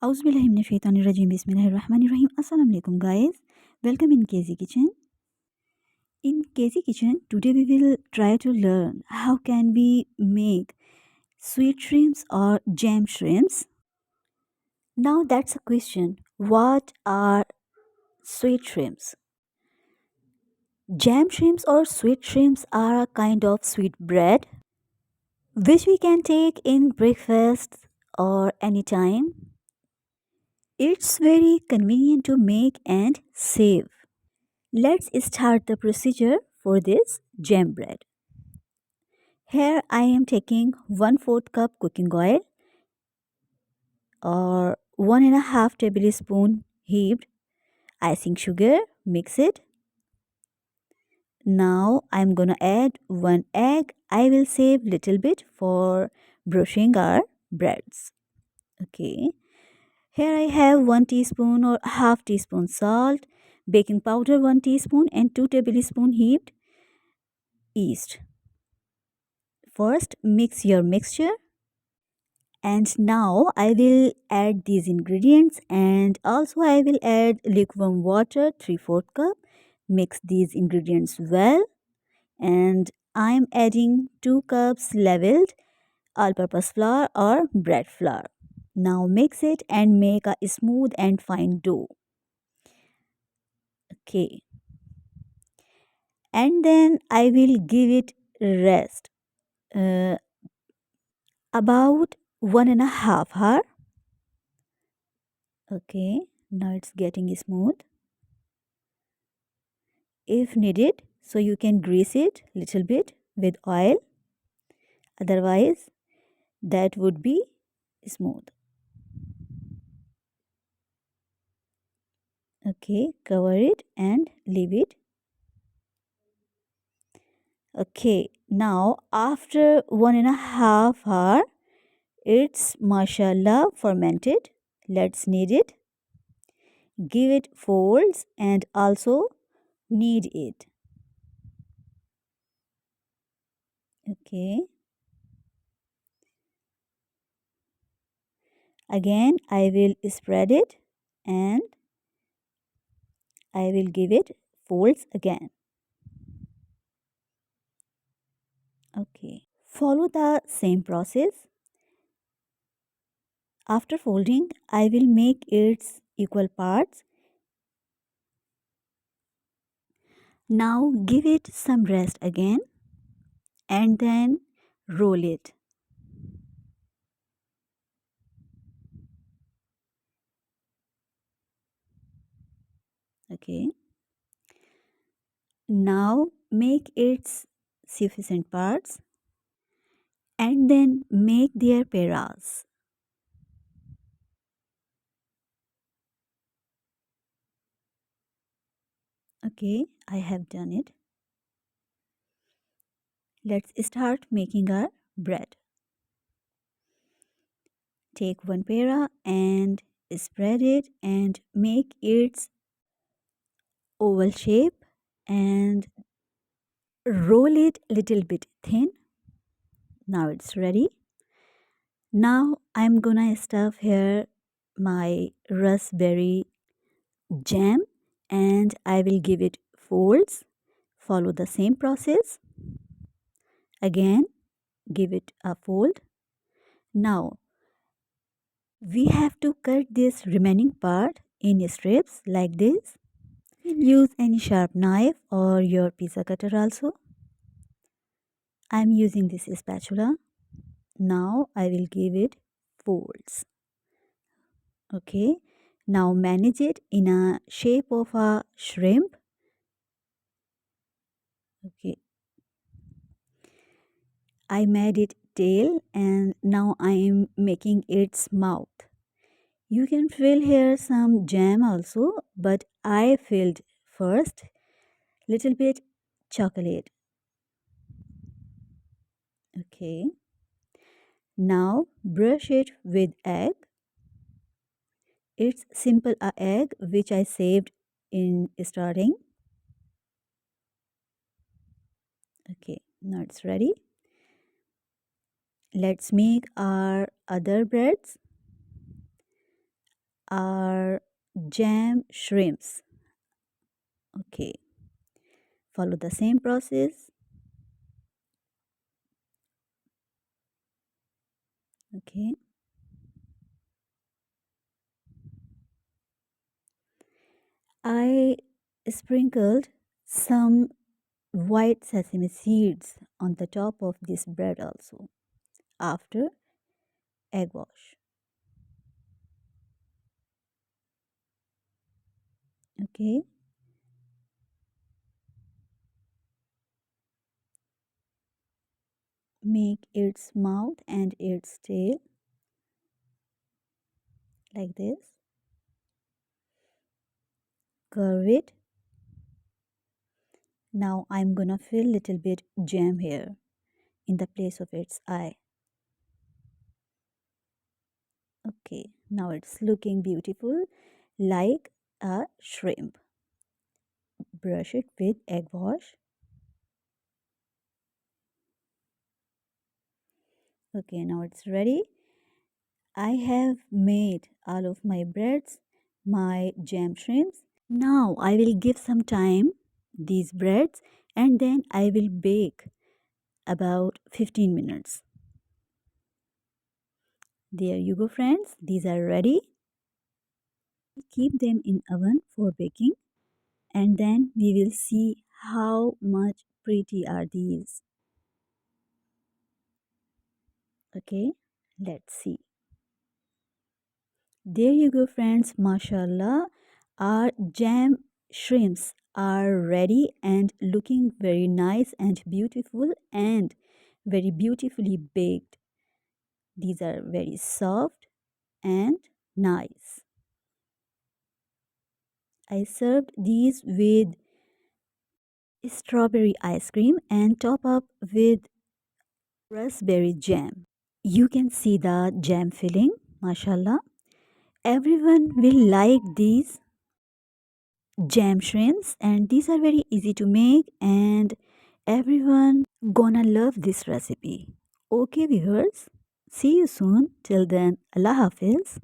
Auzubillahiminash-shaytanir-rajim. Bismillahir-rahmanir-rahim. Assalamualaikum guys. Welcome in KZ Kitchen. In KZ Kitchen, today we will try to learn how can we make sweet shrimps or jam shrimps. Now that's a question. What are sweet shrimps? Jam shrimps or sweet shrimps are a kind of sweet bread which we can take in breakfast or anytime. It's very convenient to make and save. Let's start the procedure for this jam bread. Here I am taking 1/4 cup cooking oil or 1.5 tablespoon heaped icing sugar. Mix it. Now I'm gonna add 1 egg. I will save little bit for brushing our breads. Okay. Here I have 1 teaspoon or half teaspoon salt, baking powder 1 teaspoon and 2 tablespoon heaped yeast. First mix your mixture, and now I will add these ingredients, and also I will add lukewarm water 3/4 cup. Mix these ingredients well, and I am adding 2 cups leavened all-purpose flour or bread flour. Now mix it and make a smooth and fine dough. Okay, and then I will give it rest about 1.5 hours. Okay, now it's getting smooth. If needed, so you can grease it little bit with oil, otherwise that would be smooth. Okay, cover it and leave it. Okay, now after 1.5 hours, it's mashallah fermented. Let's knead it. Give it folds and also knead it. Okay. Again, I will spread it and I will give it folds again. Okay. Follow the same process. After folding, I will make its equal parts. Now give it some rest again and then roll it. Okay. Now make its sufficient parts and then make their peras. Okay, I have done it. Let's start making our bread. Take one pera and spread it and make its oval shape and roll it little bit thin. Now it's ready. Now I'm gonna stuff here my Rus Barry jam and I will give it folds. Follow the same process. Again, give it a fold. Now we have to cut this remaining part in strips like this. You can use any sharp knife or your pizza cutter also. I am using this spatula. Now I will give it folds. Okay. Now manage it in a shape of a shrimp. Okay. I made it tail and now I am making its mouth. You can fill here some jam also, but I filled first little bit chocolate. Okay. Now brush it with egg. It's simple a egg which I saved in starting. Okay, now it's ready. Let's make our other breads. are jam shrimps. Okay, follow the same process. Okay, I sprinkled some white sesame seeds on the top of this bread also after egg wash. Okay, make its mouth and its tail like this. Curve it. Now I'm gonna fill little bit jam here in the place of its eye. Okay, now it's looking beautiful like a shrimp. Brush it with egg wash. Okay, now it's ready. I have made all of my breads, my jam shrimps. Now I will give some time these breads and then I will bake about 15 minutes. There you go friends, these are ready. Keep them in oven for baking and then we will see how much pretty are these. Okay, let's see. There you go friends, mashallah, our jam shrimps are ready and looking very nice and beautiful and very beautifully baked. These are very soft and nice. I served these with strawberry ice cream and top up with raspberry jam. You can see the jam filling, mashallah. Everyone will like these jam shrimps and these are very easy to make and everyone gonna love this recipe. Okay viewers, see you soon. Till then, Allah Hafiz.